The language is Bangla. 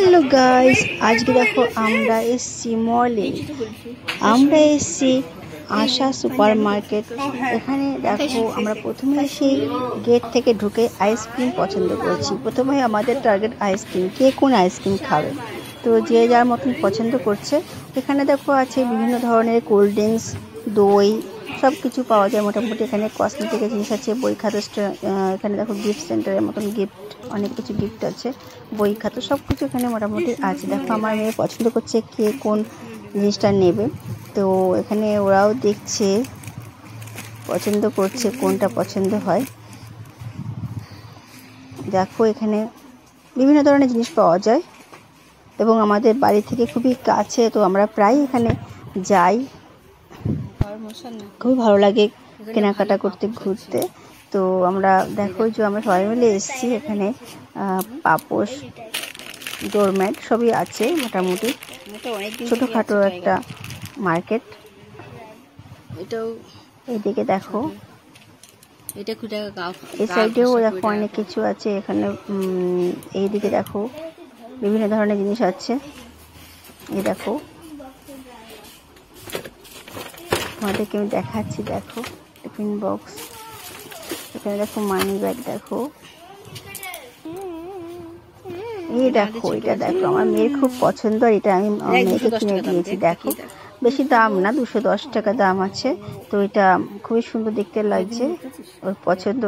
হ্যালো গাইস, আজকে দেখো আমরা এসছি মলে। আমরা এসছি আশা সুপার মার্কেট। এখানে দেখো আমরা প্রথমে সেই গেট থেকে ঢুকে আইসক্রিম পছন্দ করছি। প্রথমে আমাদের টার্গেট আইসক্রিম, কে কোন আইসক্রিম খাবে, তো যে যার মতন পছন্দ করছে। এখানে দেখো আছে বিভিন্ন ধরনের কোল্ড ড্রিঙ্কস, দই, সব কিছু পাওয়া যায় মোটামুটি। এখানে কসমেটিকের জিনিস আছে, বই খাতা, এখানে দেখো গিফট সেন্টারের মতন গিফট, অনেক কিছু গিফট আছে, বই খাতা সব কিছু এখানে মোটামুটি আছে। দেখো আমার মেয়ে পছন্দ করছে কে কোন জিনিসটা নেবে, তো এখানে ওরাও দেখছে, পছন্দ করছে কোনটা পছন্দ হয়। দেখো এখানে বিভিন্ন ধরনের জিনিস পাওয়া যায় এবং আমাদের বাড়ি থেকে খুবই কাছে, তো আমরা প্রায় এখানে যাই। খুবই ভালো লাগে কেনাকাটা করতে, ঘুরতে। তো আমরা দেখো যে আমরা সবাই মিলে এসেছি। এখানে পাপোশ, ডোরম্যাট সবই আছে মোটামুটি। ছোটোখাটো একটা মার্কেট। এইদিকে দেখো, এই সাইডেও দেখো অনেক কিছু আছে। এখানে এইদিকে দেখো বিভিন্ন ধরনের জিনিস আছে। এই দেখো তোমাদেরকে আমি দেখাচ্ছি, দেখো টিফিন বক্স, এখানে দেখো মানি ব্যাগ, দেখো এই দেখো, এটা দেখো আমার মেয়ের খুব পছন্দ, আর এটা আমি মেয়েকে কিনে দিয়েছি। দেখো বেশি দাম না, 210 টাকা দাম আছে। তো এটা খুবই সুন্দর দেখতে লাগছে, ওর পছন্দ।